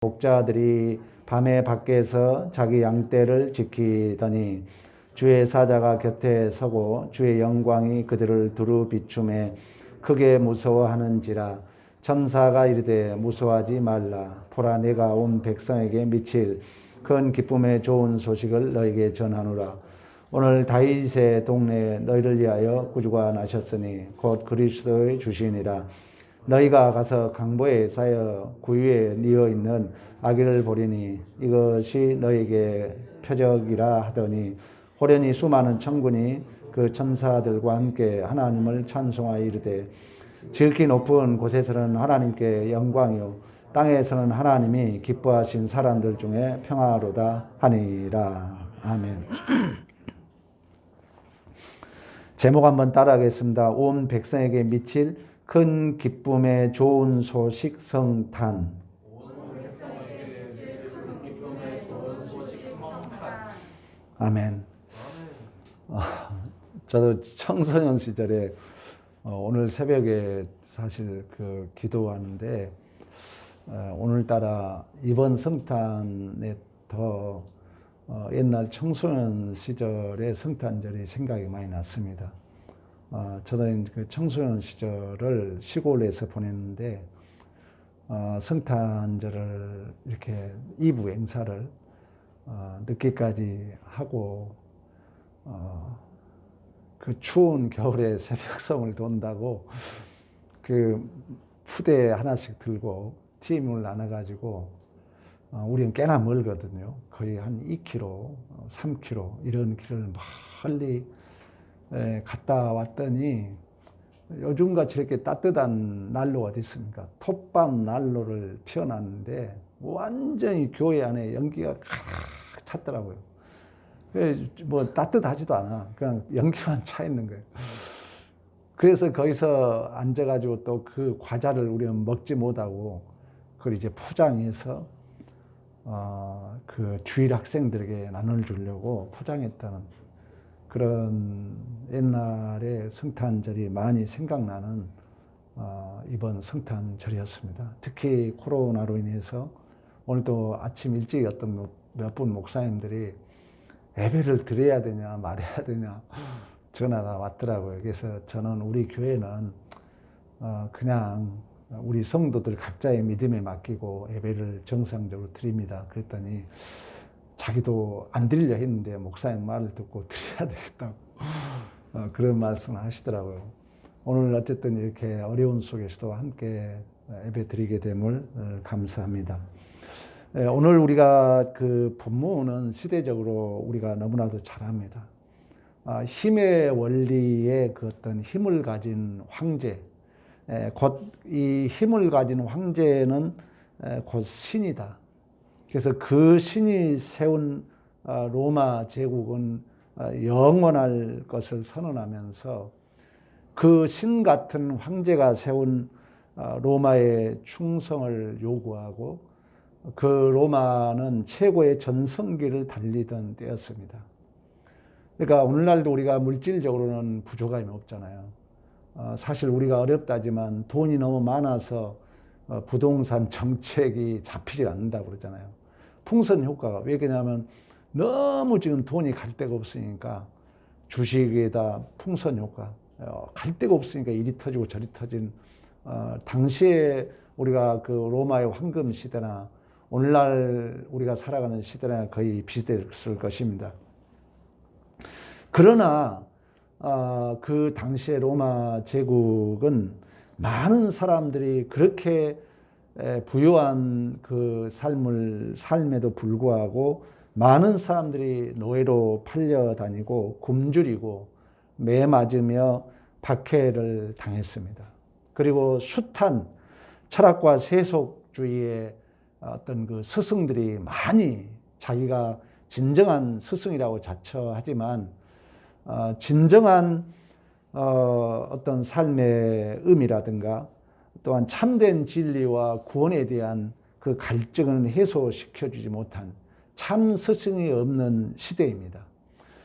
목자들이 밤에 밖에서 자기 양떼를 지키더니 주의 사자가 곁에 서고 주의 영광이 그들을 두루 비춤에 크게 무서워하는지라. 천사가 이르되 무서워하지 말라. 보라, 내가 온 백성에게 미칠 큰 기쁨의 좋은 소식을 너에게 전하노라. 오늘 다윗의 동네에 너희를 위하여 구주가 나셨으니 곧 그리스도의 주시니라. 너희가 가서 강보에 쌓여 구유에 뉘어 있는 아기를 보리니 이것이 너희에게 표적이라 하더니 호련히 수많은 천군이 그 천사들과 함께 하나님을 찬송하여 이르되 지극히 높은 곳에서는 하나님께 영광이요 땅에서는 하나님이 기뻐하신 사람들 중에 평화로다 하니라. 아멘. 제목 한번 따라하겠습니다. 온 백성에게 미칠 큰 기쁨의 좋은 소식 성탄. 아멘. 저도 청소년 시절에 오늘 새벽에 사실 기도하는데 오늘따라 이번 성탄에 더 옛날 청소년 시절의 성탄절이 생각이 많이 났습니다. 저도 그 청소년 시절을 시골에서 보냈는데 성탄절을 이렇게 이브 행사를 늦게까지 하고 그 추운 겨울에 새벽성을 돈다고 그 푸대 하나씩 들고 팀을 나눠가지고 우리는 꽤나 멀거든요. 거의 한 2km, 3km 이런 길을 멀리 갔다 왔더니 요즘같이 이렇게 따뜻한 난로가 어디 있습니까? 톱밥 난로를 피워놨는데 완전히 교회 안에 연기가 가득 찼더라고요. 뭐 따뜻하지도 않아. 그냥 연기만 차 있는 거예요. 그래서 거기서 앉아가지고 또 그 과자를 우리는 먹지 못하고 그걸 이제 포장해서 그 주일 학생들에게 나눠주려고 포장했다는 그런 옛날의 성탄절이 많이 생각나는 이번 성탄절이었습니다. 특히 코로나로 인해서 오늘도 아침 일찍 어떤 몇 분 목사님들이 예배를 드려야 되냐 말해야 되냐 전화가 왔더라고요. 그래서 저는 우리 교회는 그냥 우리 성도들 각자의 믿음에 맡기고 예배를 정상적으로 드립니다. 그랬더니 자기도 안 드리려 했는데 목사님 말을 듣고 드려야 되겠다고 그런 말씀을 하시더라고요. 오늘 어쨌든 이렇게 어려운 속에서도 함께 예배 드리게 됨을 감사합니다. 오늘 우리가 그 본문은 시대적으로 우리가 너무나도 잘 압니다. 힘의 원리의 그 어떤 힘을 가진 황제, 곧 이 힘을 가진 황제는 곧 신이다. 그래서 그 신이 세운 로마 제국은 영원할 것을 선언하면서 그 신 같은 황제가 세운 로마의 충성을 요구하고 그 로마는 최고의 전성기를 달리던 때였습니다. 그러니까 오늘날도 우리가 물질적으로는 부족함이 없잖아요. 사실 우리가 어렵다지만 돈이 너무 많아서 부동산 정책이 잡히지 않는다고 그러잖아요. 풍선 효과가 왜 그러냐면 너무 지금 돈이 갈 데가 없으니까 주식에다 풍선 효과 갈 데가 없으니까 이리 터지고 저리 터진 당시에 우리가 그 로마의 황금 시대나 오늘날 우리가 살아가는 시대나 거의 비슷했을 것입니다. 그러나 그 당시의 로마 제국은 많은 사람들이 그렇게 부유한 그 삶에도 불구하고 많은 사람들이 노예로 팔려다니고 굶주리고 매 맞으며 박해를 당했습니다. 그리고 숱한 철학과 세속주의의 어떤 그 스승들이 많이 자기가 진정한 스승이라고 자처하지만 진정한 어떤 삶의 의미라든가 또한 참된 진리와 구원에 대한 그 갈증을 해소시켜주지 못한 참 스승이 없는 시대입니다.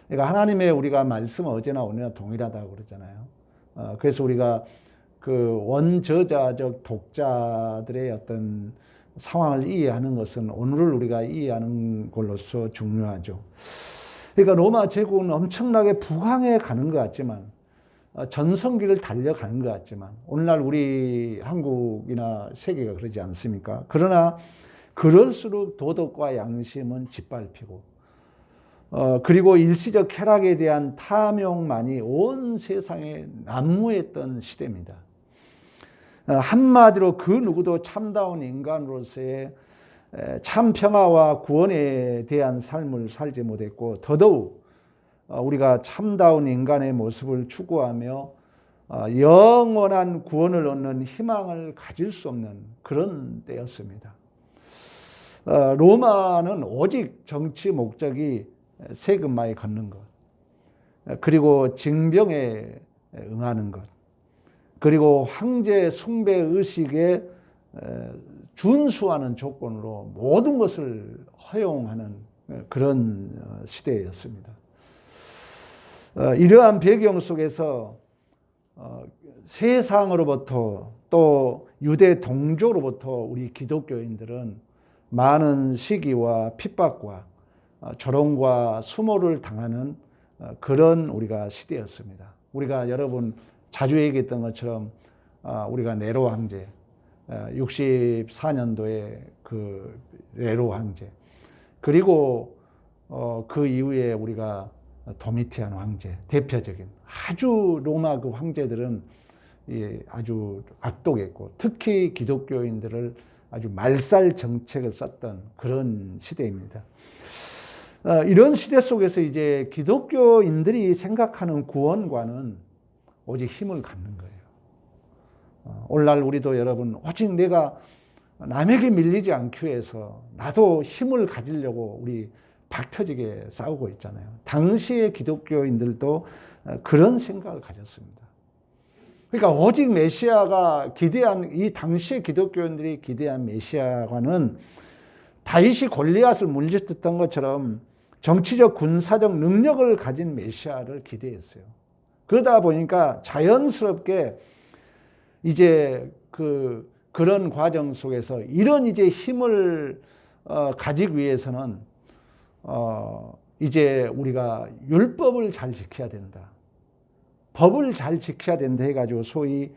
그러니까 하나님의 우리가 말씀은 어제나 오늘이나 동일하다고 그러잖아요. 그래서 우리가 그 원저자적 독자들의 어떤 상황을 이해하는 것은 오늘을 우리가 이해하는 걸로서 중요하죠. 그러니까 로마 제국은 엄청나게 부강해 가는 것 같지만, 전성기를 달려가는 것 같지만, 오늘날 우리 한국이나 세계가 그러지 않습니까? 그러나 그럴수록 도덕과 양심은 짓밟히고, 그리고 일시적 쾌락에 대한 탐욕만이 온 세상에 난무했던 시대입니다. 한마디로 그 누구도 참다운 인간으로서의 참 평화와 구원에 대한 삶을 살지 못했고, 더더욱 우리가 참다운 인간의 모습을 추구하며 영원한 구원을 얻는 희망을 가질 수 없는 그런 때였습니다. 로마는 오직 정치 목적이 세금마에 걷는 것, 그리고 징병에 응하는 것, 그리고 황제 숭배 의식에 준수하는 조건으로 모든 것을 허용하는 그런 시대였습니다. 이러한 배경 속에서 세상으로부터 또 유대 동족으로부터 우리 기독교인들은 많은 시기와 핍박과 조롱과 수모를 당하는 그런 우리가 시대였습니다. 우리가 여러분 자주 얘기했던 것처럼 우리가 네로 황제, 64년도에 그 네로 황제, 그리고 그 이후에 우리가 도미티안 황제, 대표적인 아주 로마 그 황제들은 아주 악독했고, 특히 기독교인들을 아주 말살 정책을 썼던 그런 시대입니다. 이런 시대 속에서 이제 기독교인들이 생각하는 구원과는 오직 힘을 갖는 거예요. 오늘날 우리도 여러분 오직 내가 남에게 밀리지 않기 위해서 나도 힘을 가지려고 우리 박터지게 싸우고 있잖아요. 당시의 기독교인들도 그런 생각을 가졌습니다. 그러니까 오직 메시아가 기대한, 이 당시의 기독교인들이 기대한 메시아와는 다윗이 골리앗을 물리쳤던 것처럼 정치적 군사적 능력을 가진 메시아를 기대했어요. 그러다 보니까 자연스럽게 이제 그런 과정 속에서 이런 이제 힘을 가지기 위해서는 이제 우리가 율법을 잘 지켜야 된다, 법을 잘 지켜야 된다 해가지고 소위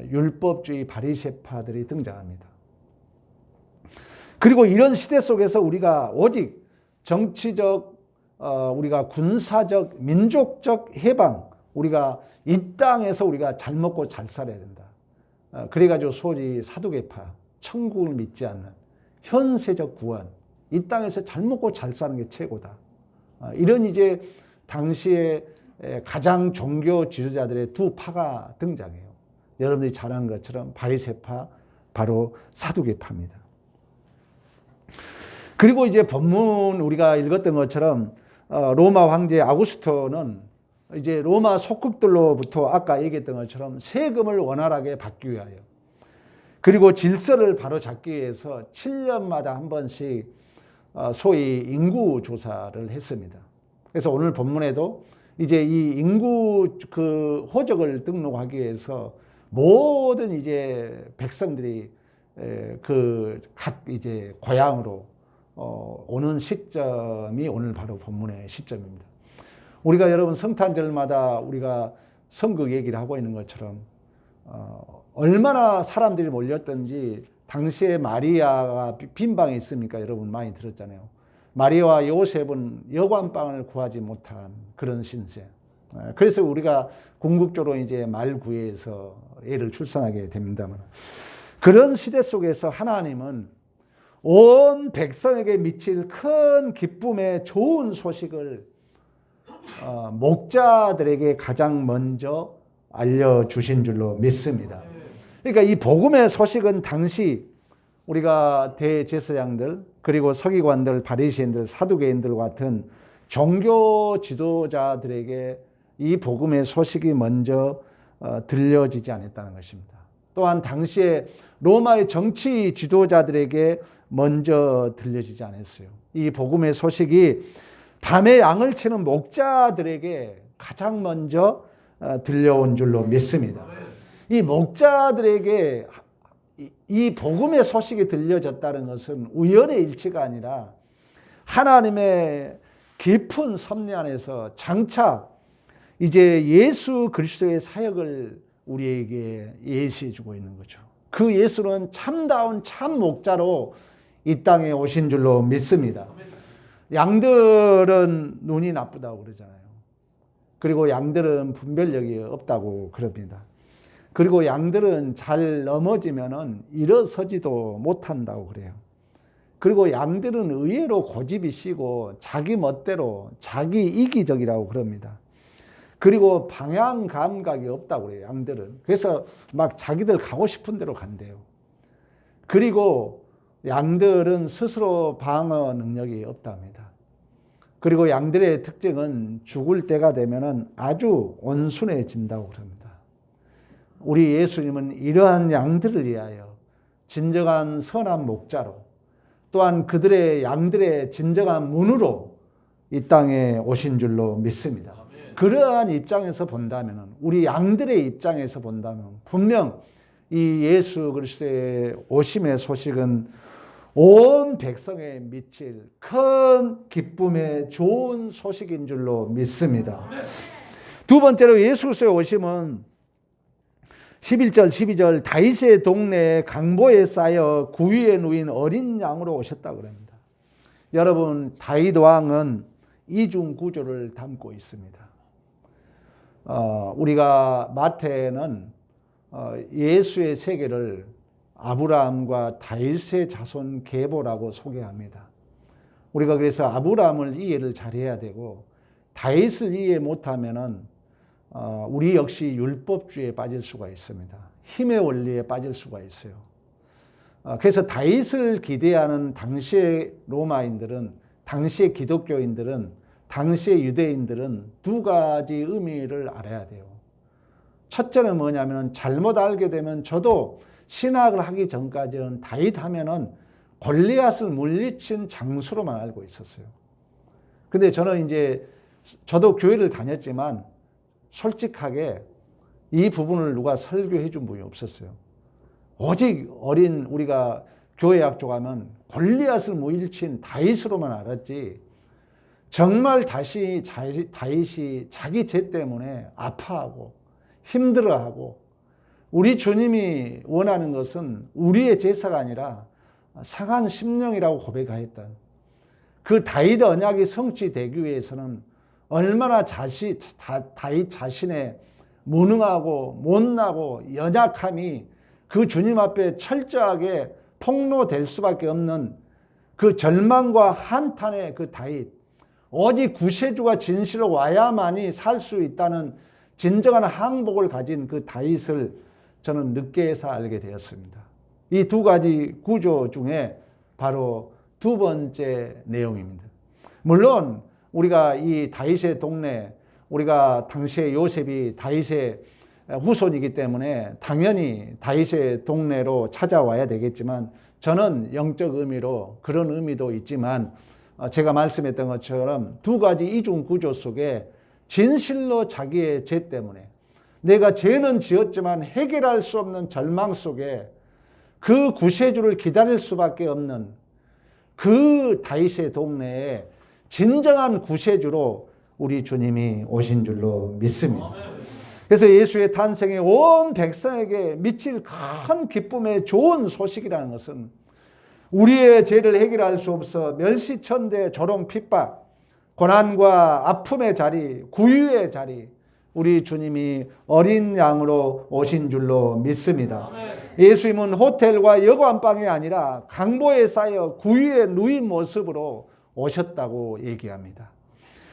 율법주의 바리새파들이 등장합니다. 그리고 이런 시대 속에서 우리가 오직 정치적, 우리가 군사적, 민족적 해방, 우리가 이 땅에서 우리가 잘 먹고 잘 살아야 된다. 그래가지고 소위 사두개파, 천국을 믿지 않는 현세적 구원, 이 땅에서 잘 먹고 잘 사는 게 최고다. 이런 이제 당시에 가장 종교 지도자들의 두 파가 등장해요. 여러분들이 잘 아는 것처럼 바리새파, 바로 사두개파입니다. 그리고 이제 본문 우리가 읽었던 것처럼 로마 황제 아구스토는 이제 로마 속국들로부터 아까 얘기했던 것처럼 세금을 원활하게 받기 위하여, 그리고 질서를 바로잡기 위해서 7년마다 한 번씩 소위 인구 조사를 했습니다. 그래서 오늘 본문에도 이제 이 인구 그 호적을 등록하기 위해서 모든 이제 백성들이 그 각 이제 고향으로 오는 시점이 오늘 바로 본문의 시점입니다. 우리가 여러분 성탄절마다 우리가 선거 얘기를 하고 있는 것처럼 얼마나 사람들이 몰렸던지, 당시에 마리아가 빈방에 있으니까 여러분 많이 들었잖아요. 마리아와 요셉은 여관방을 구하지 못한 그런 신세. 그래서 우리가 궁극적으로 이제 말구에서 애를 출산하게 됩니다만, 그런 시대 속에서 하나님은 온 백성에게 미칠 큰 기쁨의 좋은 소식을 목자들에게 가장 먼저 알려주신 줄로 믿습니다. 그러니까 이 복음의 소식은 당시 우리가 대제사장들, 그리고 서기관들, 바리새인들, 사두개인들 같은 종교 지도자들에게 이 복음의 소식이 먼저 들려지지 않았다는 것입니다. 또한 당시에 로마의 정치 지도자들에게 먼저 들려지지 않았어요. 이 복음의 소식이 밤에 양을 치는 목자들에게 가장 먼저 들려온 줄로 믿습니다. 이 목자들에게 이 복음의 소식이 들려졌다는 것은 우연의 일치가 아니라 하나님의 깊은 섭리 안에서 장차 이제 예수 그리스도의 사역을 우리에게 예시해 주고 있는 거죠. 그 예수는 참다운 참 목자로 이 땅에 오신 줄로 믿습니다. 양들은 눈이 나쁘다고 그러잖아요. 그리고 양들은 분별력이 없다고 그럽니다. 그리고 양들은 잘 넘어지면은 일어서지도 못한다고 그래요. 그리고 양들은 의외로 고집이 시고 자기 멋대로 자기 이기적이라고 그럽니다. 그리고 방향 감각이 없다고 그래요. 양들은. 그래서 막 자기들 가고 싶은 대로 간대요. 그리고 양들은 스스로 방어 능력이 없답니다. 그리고 양들의 특징은 죽을 때가 되면은 아주 온순해진다고 그럽니다. 우리 예수님은 이러한 양들을 위하여 진정한 선한 목자로 또한 그들의 양들의 진정한 문으로 이 땅에 오신 줄로 믿습니다. 그러한 입장에서 본다면, 우리 양들의 입장에서 본다면 분명 이 예수 그리스도의 오심의 소식은 온 백성에 미칠 큰 기쁨의 좋은 소식인 줄로 믿습니다. 두 번째로 예수 그리스도의 오심은 11절 12절 다윗의 동네에 강보에 쌓여 구유에 누인 어린 양으로 오셨다고 합니다. 여러분, 다윗 왕은 이중 구조를 담고 있습니다. 우리가 마태는 예수의 세계를 아브라함과 다윗의 자손 계보라고 소개합니다. 우리가 그래서 아브라함을 이해를 잘해야 되고 다윗을 이해 못하면은 우리 역시 율법주의에 빠질 수가 있습니다. 힘의 원리에 빠질 수가 있어요. 그래서 다윗을 기대하는 당시의 로마인들은, 당시의 기독교인들은, 당시의 유대인들은 두 가지 의미를 알아야 돼요. 첫째는 뭐냐면 잘못 알게 되면, 저도 신학을 하기 전까지는 다윗 하면은 골리앗을 물리친 장수로만 알고 있었어요. 근데 저는 이제 저도 교회를 다녔지만 솔직하게 이 부분을 누가 설교해 준 분이 없었어요. 오직 어린 우리가 교회 학교 가면 골리앗을 물리친 다윗으로만 알았지, 정말 다윗이 자기 죄 때문에 아파하고 힘들어하고 우리 주님이 원하는 것은 우리의 제사가 아니라 상한 심령이라고 고백하였던 그 다윗 언약이 성취되기 위해서는 얼마나 다윗 자신의 무능하고 못나고 연약함이 그 주님 앞에 철저하게 폭로될 수밖에 없는 그 절망과 한탄의 그 다윗, 오직 구세주가 진실로 와야만이 살 수 있다는 진정한 항복을 가진 그 다윗을 저는 늦게서 알게 되었습니다. 이 두 가지 구조 중에 바로 두 번째 내용입니다. 물론 우리가 이 다윗의 동네, 우리가 당시에 요셉이 다윗의 후손이기 때문에 당연히 다윗의 동네로 찾아와야 되겠지만, 저는 영적 의미로 그런 의미도 있지만 제가 말씀했던 것처럼 두 가지 이중 구조 속에 진실로 자기의 죄 때문에 내가 죄는 지었지만 해결할 수 없는 절망 속에 그 구세주를 기다릴 수밖에 없는 그 다윗의 동네에 진정한 구세주로 우리 주님이 오신 줄로 믿습니다. 그래서 예수의 탄생에 온 백성에게 미칠 큰 기쁨의 좋은 소식이라는 것은 우리의 죄를 해결할 수 없어 멸시천대 조롱 핍박, 고난과 아픔의 자리, 구유의 자리, 우리 주님이 어린 양으로 오신 줄로 믿습니다. 예수님은 호텔과 여관방이 아니라 강보에 쌓여 구유에 누인 모습으로 오셨다고 얘기합니다.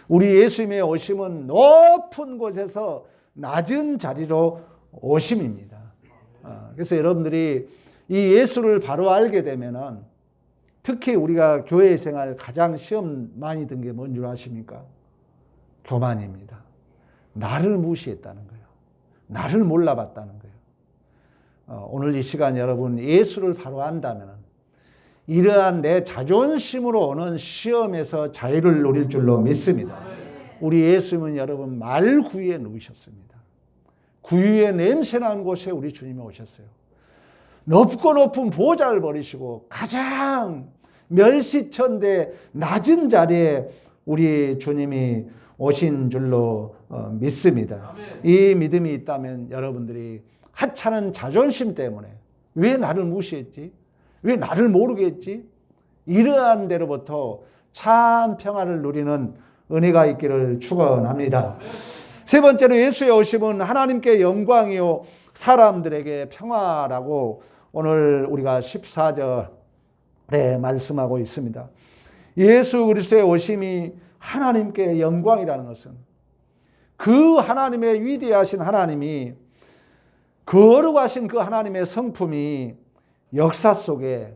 우리 예수님의 오심은 높은 곳에서 낮은 자리로 오심입니다. 그래서 여러분들이 이 예수를 바로 알게 되면은, 특히 우리가 교회 생활 가장 시험 많이 든 게 뭔 줄 아십니까? 교만입니다. 나를 무시했다는 거예요. 나를 몰라봤다는 거예요. 오늘 이 시간 여러분 예수를 바로 안다면 이러한 내 자존심으로 오는 시험에서 자유를 누릴 줄로 믿습니다. 우리 예수님은 여러분 말구유에 누우셨습니다. 구유의 냄새나는 곳에 우리 주님이 오셨어요. 높고 높은 보좌를 버리시고 가장 멸시천대 낮은 자리에 우리 주님이 오신 줄로 믿습니다. 이 믿음이 있다면 여러분들이 하찮은 자존심 때문에 왜 나를 무시했지? 왜 나를 모르겠지? 이러한 데로부터 참 평화를 누리는 은혜가 있기를 축원합니다. 세 번째로 예수의 오심은 하나님께 영광이요 사람들에게 평화라고 오늘 우리가 14절에 말씀하고 있습니다. 예수 그리스도의 오심이 하나님께 영광이라는 것은 그 하나님의 위대하신 하나님이 거룩하신 그 하나님의 성품이 역사 속에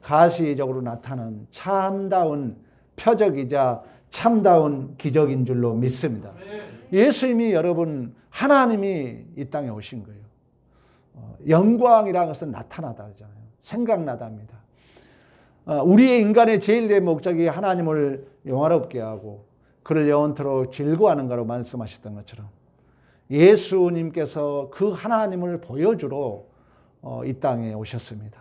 가시적으로 나타난 참다운 표적이자 참다운 기적인 줄로 믿습니다. 예수님이 여러분 하나님이 이 땅에 오신 거예요. 영광이라는 것은 나타나다 하잖아요. 생각나답니다. 우리의 인간의 제일의 목적이 하나님을 영화롭게 하고 그를 영원토록 즐거워하는 거라고 말씀하셨던 것처럼 예수님께서 그 하나님을 보여주러 이 땅에 오셨습니다.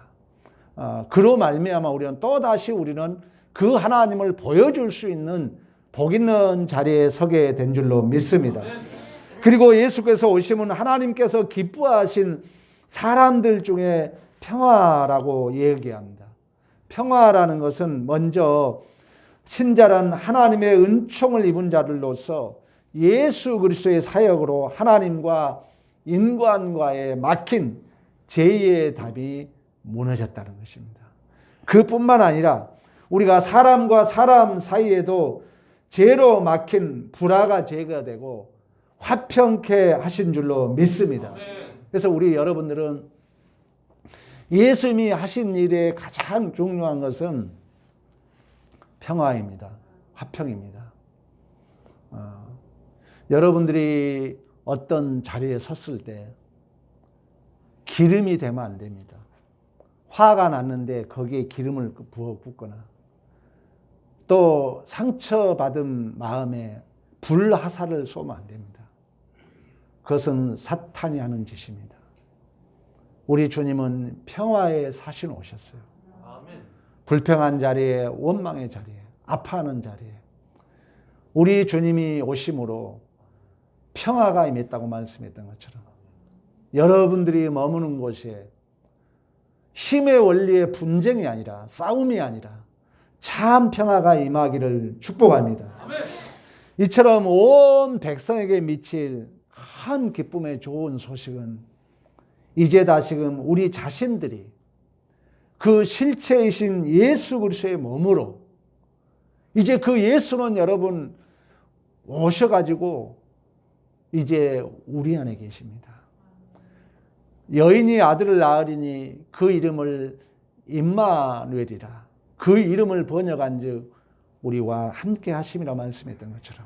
그로 말미암아 또다시 우리는 그 하나님을 보여줄 수 있는 복 있는 자리에 서게 된 줄로 믿습니다. 그리고 예수께서 오시면 하나님께서 기뻐하신 사람들 중에 평화라고 얘기합니다. 평화라는 것은 먼저 신자란 하나님의 은총을 입은 자들로서 예수 그리스도의 사역으로 하나님과 인간과의 막힌 죄의 답이 무너졌다는 것입니다. 그뿐만 아니라 우리가 사람과 사람 사이에도 죄로 막힌 불화가 제거되고 화평케 하신 줄로 믿습니다. 그래서 우리 여러분들은 예수님이 하신 일의 가장 중요한 것은 평화입니다. 화평입니다. 여러분들이 어떤 자리에 섰을 때 기름이 되면 안 됩니다. 화가 났는데 거기에 기름을 부어 붓거나 또 상처받은 마음에 불화살을 쏘면 안 됩니다. 그것은 사탄이 하는 짓입니다. 우리 주님은 평화의 사신 오셨어요. 아멘. 불평한 자리에, 원망의 자리에, 아파하는 자리에 우리 주님이 오심으로 평화가 임했다고 말씀했던 것처럼 여러분들이 머무는 곳에 힘의 원리의 분쟁이 아니라 싸움이 아니라 참 평화가 임하기를 축복합니다. 아멘. 이처럼 온 백성에게 미칠 큰 기쁨의 좋은 소식은 이제 다시금 우리 자신들이 그 실체이신 예수 그리스도의 몸으로 이제 그 예수는 여러분 오셔가지고 이제 우리 안에 계십니다. 여인이 아들을 낳으리니 그 이름을 임마누엘이라 그 이름을 번역한 즉 우리와 함께 하심이라 말씀했던 것처럼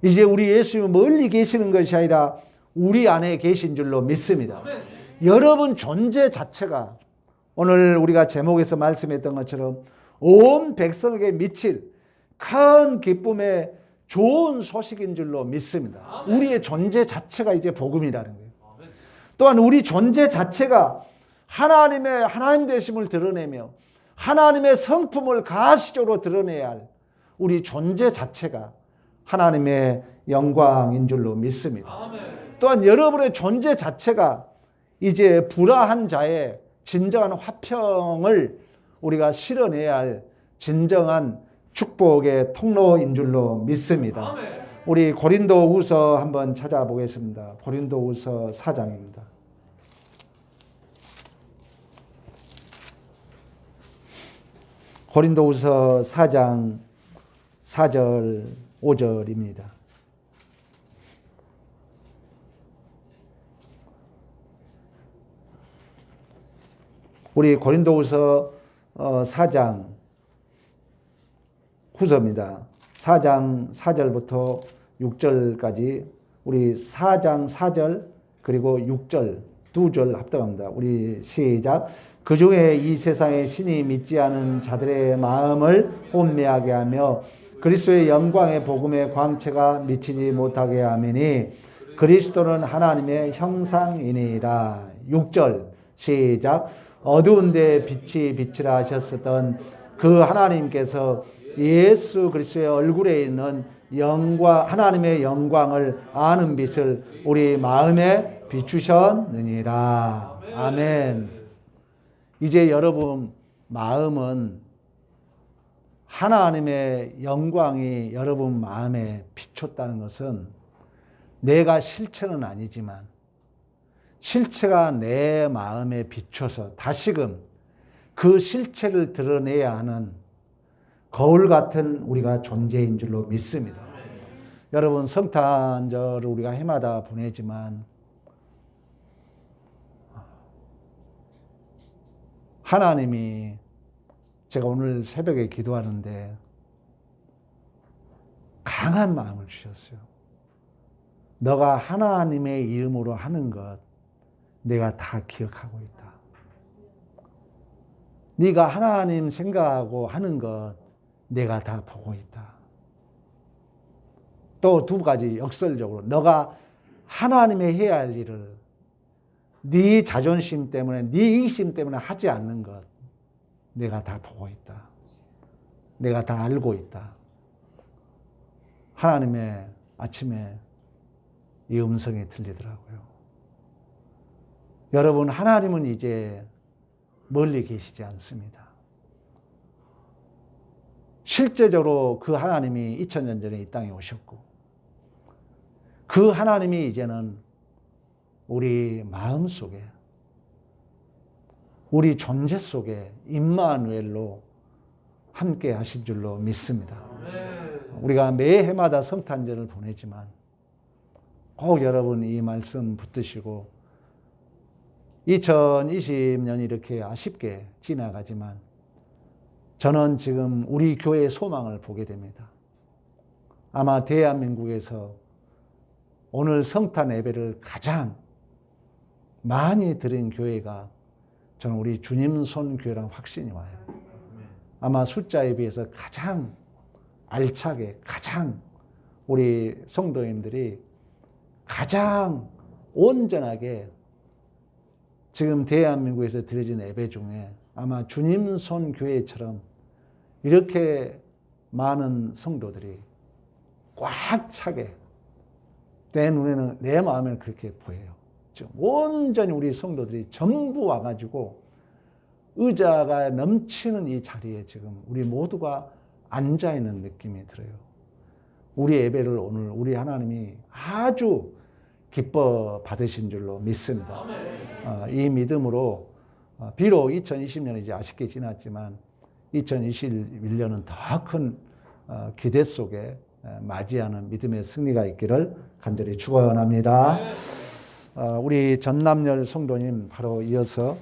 이제 우리 예수님은 멀리 계시는 것이 아니라 우리 안에 계신 줄로 믿습니다. 여러분 존재 자체가 오늘 우리가 제목에서 말씀했던 것처럼 온 백성에게 미칠 큰 기쁨의 좋은 소식인 줄로 믿습니다. 우리의 존재 자체가 이제 복음이라는 거예요. 또한 우리 존재 자체가 하나님의 하나님 되심을 드러내며 하나님의 성품을 가시적으로 드러내야 할 우리 존재 자체가 하나님의 영광인 줄로 믿습니다. 또한 여러분의 존재 자체가 이제 불화한 자의 진정한 화평을 우리가 실어내야 할 진정한 축복의 통로인 줄로 믿습니다. 우리 고린도후서 한번 찾아보겠습니다. 고린도후서 4장입니다. 고린도후서 4장 4절 5절입니다. 우리 고린도후서 4장 후서입니다. 4장 4절부터 6절까지 우리 4장 4절 그리고 6절 두 절 합동합니다. 우리 시작. 그 중에 이 세상의 신이 믿지 않은 자들의 마음을 혼미하게 하며 그리스도의 영광의 복음의 광채가 미치지 못하게 하매니 그리스도는 하나님의 형상이니라. 6절 시작. 어두운 데 빛이 빛이라 하셨었던 그 하나님께서 예수 그리스도의 얼굴에 있는 영광, 하나님의 영광을 아는 빛을 우리 마음에 비추셨느니라. 아멘. 이제 여러분 마음은 하나님의 영광이 여러분 마음에 비췄다는 것은 내가 실체는 아니지만 실체가 내 마음에 비춰서 다시금 그 실체를 드러내야 하는 거울 같은 우리가 존재인 줄로 믿습니다. 여러분 성탄절을 우리가 해마다 보내지만 하나님이 제가 오늘 새벽에 기도하는데 강한 마음을 주셨어요. 너가 하나님의 이름으로 하는 것 내가 다 기억하고 있다. 네가 하나님 생각하고 하는 것 내가 다 보고 있다. 또 두 가지 역설적으로 너가 하나님의 해야 할 일을 네 자존심 때문에 네 이기심 때문에 하지 않는 것 내가 다 보고 있다. 내가 다 알고 있다. 하나님의 아침에 이 음성이 들리더라고요. 여러분 하나님은 이제 멀리 계시지 않습니다. 실제적으로 그 하나님이 2000년 전에 이 땅에 오셨고 그 하나님이 이제는 우리 마음 속에 우리 존재 속에 임마누엘로 함께 하신 줄로 믿습니다. 우리가 매 해마다 성탄절을 보내지만 꼭 여러분 이 말씀 붙드시고 2020년이 이렇게 아쉽게 지나가지만 저는 지금 우리 교회의 소망을 보게 됩니다. 아마 대한민국에서 오늘 성탄 예배를 가장 많이 드린 교회가 저는 우리 주님 손 교회랑 확신이 와요. 아마 숫자에 비해서 가장 알차게 가장 우리 성도님들이 가장 온전하게 지금 대한민국에서 드려진 예배 중에 아마 주님 손 교회처럼 이렇게 많은 성도들이 꽉 차게 내 눈에는 내 마음에는 그렇게 보여요. 지금 온전히 우리 성도들이 전부 와가지고 의자가 넘치는 이 자리에 지금 우리 모두가 앉아있는 느낌이 들어요. 우리 예배를 오늘 우리 하나님이 아주 기뻐 받으신 줄로 믿습니다. 이 믿음으로 비록 2020년이 이제 아쉽게 지났지만 2021년은 더 큰 기대 속에 맞이하는 믿음의 승리가 있기를 간절히 축원합니다. 우리 전남열 성도님 바로 이어서